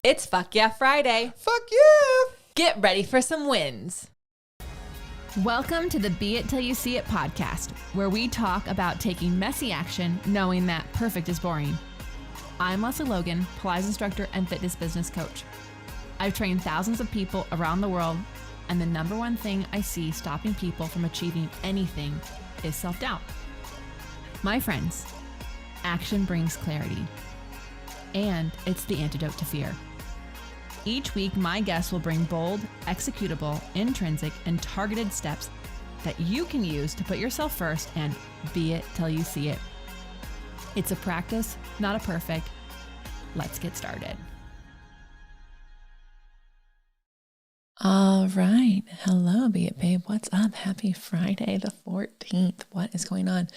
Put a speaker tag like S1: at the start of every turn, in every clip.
S1: It's Fuck Yeah Friday.
S2: Fuck yeah!
S1: Get ready for some wins.
S3: Welcome to the Be It Till You See It podcast, where we talk about taking messy action, knowing that perfect is boring. I'm Lesley Logan, Pilates instructor and fitness business coach. I've trained thousands of people around the world, and the number one thing I see stopping people from achieving anything is self-doubt. My friends, action brings clarity, and it's the antidote to fear. Each week, my guests will bring bold, executable, intrinsic, and targeted steps that you can use to put yourself first and be it till you see it. It's a practice, not a perfect. Let's get started.
S1: All right. Hello, Be It Babe. What's up? Happy Friday the 14th. What is going on?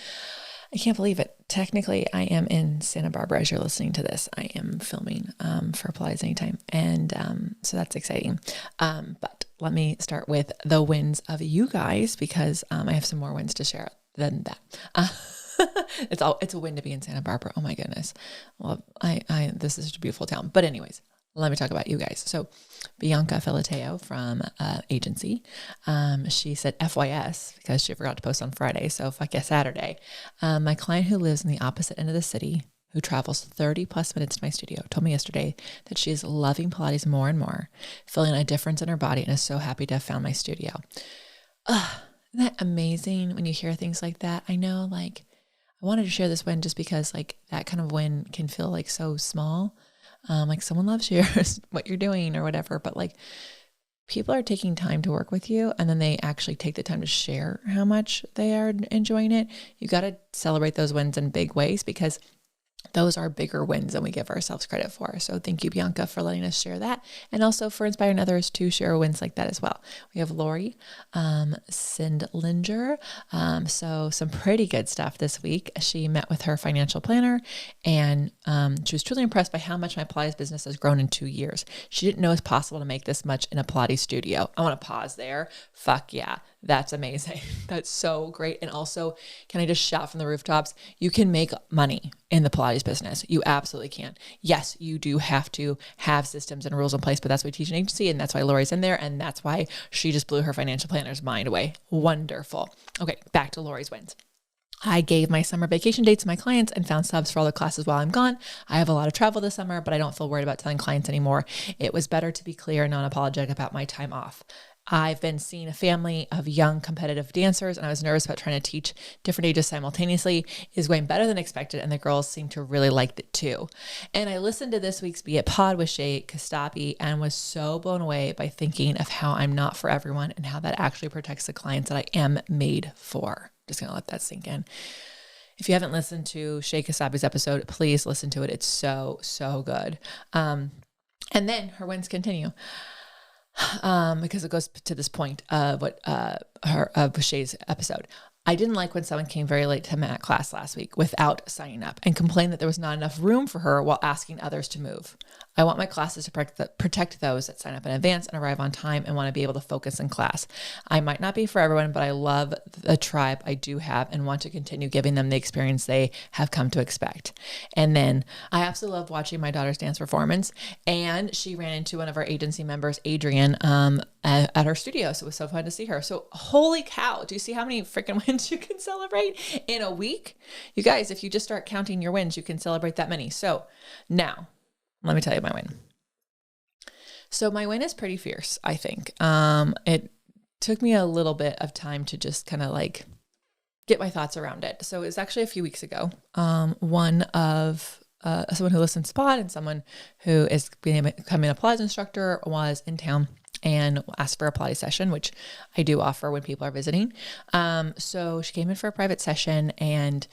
S1: I can't believe it. Technically, I am in Santa Barbara as you're listening to this. I am filming for Pilates Anytime. And so that's exciting. But let me start with the wins of you guys because I have some more wins to share than that. It's a win to be in Santa Barbara. Oh my goodness. Well, this is such a beautiful town. But anyways, let me talk about you guys. So Bianca Filateo from agency, she said FYS because she forgot to post on Friday. So fuck yeah, Saturday. My client who lives in the opposite end of the city, who travels 30 plus minutes to my studio, told me yesterday that she is loving Pilates more and more, feeling a difference in her body, and is so happy to have found my studio. Isn't that amazing when you hear things like that? I know, like, I wanted to share this win just because, like, that kind of win can feel like so small. Like someone loves you or what you're doing or whatever, but like people are taking time to work with you and then they actually take the time to share how much they are enjoying it. You got to celebrate those wins in big ways because those are bigger wins than we give ourselves credit for. So thank you, Bianca, for letting us share that. And also for inspiring others to share wins like that as well. We have Laurie, Sindlinger. So some pretty good stuff this week. She met with her financial planner and she was truly impressed by how much my Pilates business has grown in 2 years. She didn't know it's possible to make this much in a Pilates studio. I want to pause there. Fuck yeah. That's amazing. That's so great. And also, can I just shout from the rooftops? You can make money in the Pilates business. You absolutely can. Yes, you do have to have systems and rules in place, but that's why we teach an agency. And that's why Laurie's in there. And that's why she just blew her financial planner's mind away. Wonderful. Okay, back to Laurie's wins. I gave my summer vacation dates to my clients and found subs for all the classes while I'm gone. I have a lot of travel this summer, but I don't feel worried about telling clients anymore. It was better to be clear and non-apologetic about my time off. I've been seeing a family of young competitive dancers and I was nervous about trying to teach different ages simultaneously. It is going better than expected and the girls seem to really like it too. And I listened to this week's Be It Pod with Shay Kastapi and was so blown away by thinking of how I'm not for everyone and how that actually protects the clients that I am made for. Just going to let that sink in. If you haven't listened to Shay Kastapi's episode, please listen to it. It's so, so good. And then her wins continue. Because it goes to this point of what of Shay's episode. I didn't like when someone came very late to mat class last week without signing up and complained that there was not enough room for her while asking others to move. I want my classes to protect those that sign up in advance and arrive on time and want to be able to focus in class. I might not be for everyone, but I love the tribe I do have and want to continue giving them the experience they have come to expect. And then I absolutely love watching my daughter's dance performance. And she ran into one of our agency members, Adrian, at her studio. So it was so fun to see her. So holy cow, do you see how many freaking wins you can celebrate in a week? You guys, if you just start counting your wins, you can celebrate that many. So now, let me tell you my win. So my win is pretty fierce, I think. It took me a little bit of time to just kind of like get my thoughts around it. So it was actually a few weeks ago. One of someone who listens to Pod and someone who is becoming a Pilates instructor was in town and asked for a Pilates session, which I do offer when people are visiting. So she came in for a private session and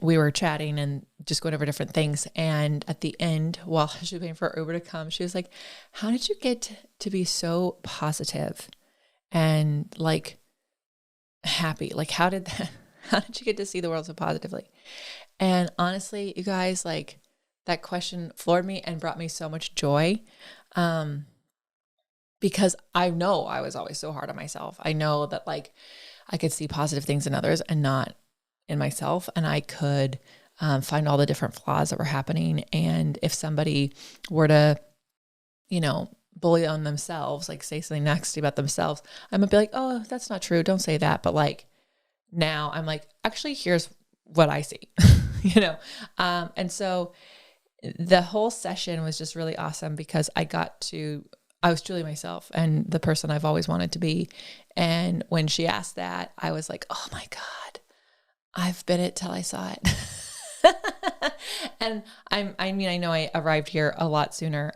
S1: we were chatting and just going over different things. And at the end, while she was waiting for her Uber to come, she was like, how did you get to be so positive and like happy? Like, how did you get to see the world so positively? And honestly, you guys, like that question floored me and brought me so much joy. Because I know I was always so hard on myself. I know that like I could see positive things in others and not in myself. And I could find all the different flaws that were happening. And if somebody were to, bully on themselves, like say something nasty about themselves, I'm gonna be like, oh, that's not true. Don't say that. But like now I'm like, actually, here's what I see, And so the whole session was just really awesome because I was truly myself and the person I've always wanted to be. And when she asked that, I was like, oh my God, I've been it till I saw it. And I know I arrived here a lot sooner.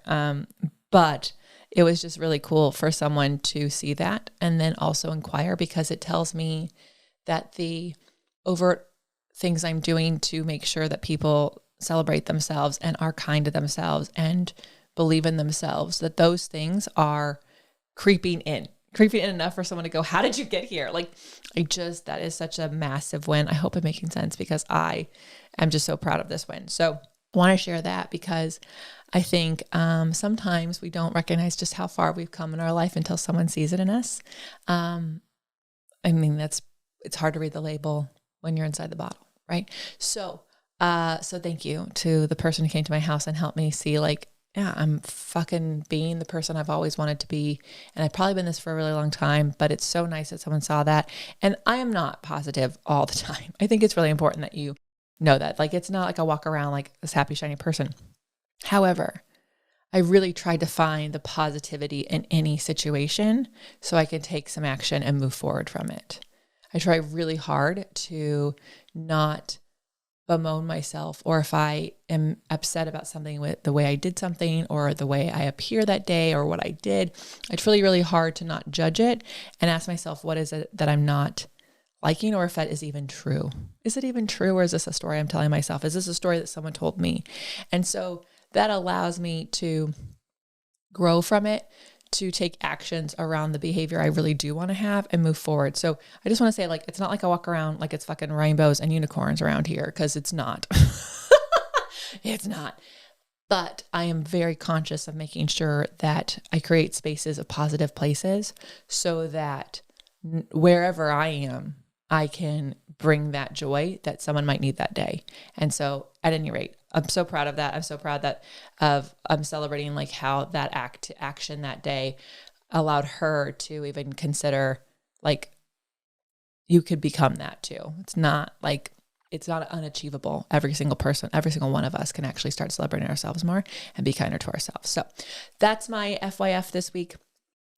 S1: But it was just really cool for someone to see that and then also inquire, because it tells me that the overt things I'm doing to make sure that people celebrate themselves and are kind to themselves and believe in themselves, that those things are creeping in enough for someone to go, how did you get here? Like, that is such a massive win. I hope I'm making sense, because I am just so proud of this win. So I want to share that because I think sometimes we don't recognize just how far we've come in our life until someone sees it in us. It's hard to read the label when you're inside the bottle, right? So thank you to the person who came to my house and helped me see, like, yeah, I'm fucking being the person I've always wanted to be. And I've probably been this for a really long time, but it's so nice that someone saw that. And I am not positive all the time. I think it's really important that you know that. Like, it's not like I walk around like this happy, shiny person. However, I really tried to find the positivity in any situation so I can take some action and move forward from it. I try really hard to not bemoan myself, or if I am upset about something with the way I did something or the way I appear that day or what I did, it's really, really hard to not judge it and ask myself, what is it that I'm not liking, or if that is even true? Is it even true, or is this a story I'm telling myself? Is this a story that someone told me? And so that allows me to grow from it, to take actions around the behavior I really do want to have and move forward. So I just want to say, like, it's not like I walk around like it's fucking rainbows and unicorns around here, because it's not. It's not. But I am very conscious of making sure that I create spaces of positive places so that wherever I am, I can bring that joy that someone might need that day. And so at any rate, I'm so proud of that. I'm so proud that I'm celebrating like how that action that day allowed her to even consider, like, you could become that too. It's not unachievable. Every single person, every single one of us can actually start celebrating ourselves more and be kinder to ourselves. So that's my FYF this week.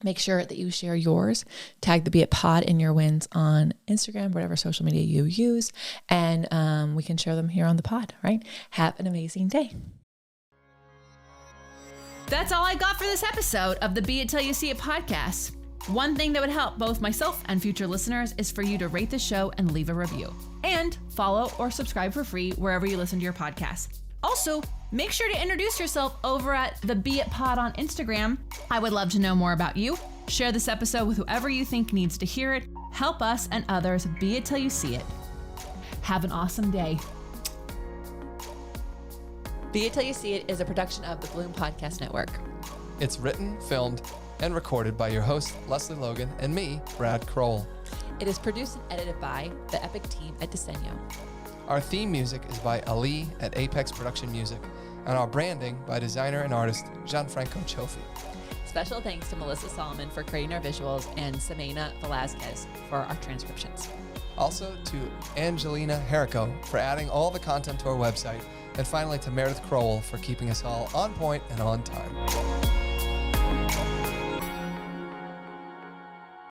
S1: Make sure that you share yours. Tag the Beit Pod in your wins on Instagram, whatever social media you use, and we can share them here on the pod, right? Have an amazing day.
S3: That's all I got for this episode of the Be It Till You See It podcast. One thing that would help both myself and future listeners is for you to rate the show and leave a review. And follow or subscribe for free wherever you listen to your podcast. Also, make sure to introduce yourself over at the Be It Pod on Instagram. I would love to know more about you. Share this episode with whoever you think needs to hear it. Help us and others be it till you see it. Have an awesome day.
S1: Be It Till You See It is a production of the Bloom Podcast Network.
S2: It's written, filmed, and recorded by your host, Lesley Logan, and me, Brad Kroll.
S1: It is produced and edited by the epic team at Diseño.
S2: Our theme music is by Ali at Apex Production Music, and our branding by designer and artist Gianfranco Cioffi.
S1: Special thanks to Melissa Solomon for creating our visuals and Samena Velazquez for our transcriptions.
S2: Also to Angelina Herrico for adding all the content to our website, and finally to Meredith Crowell for keeping us all on point and on time.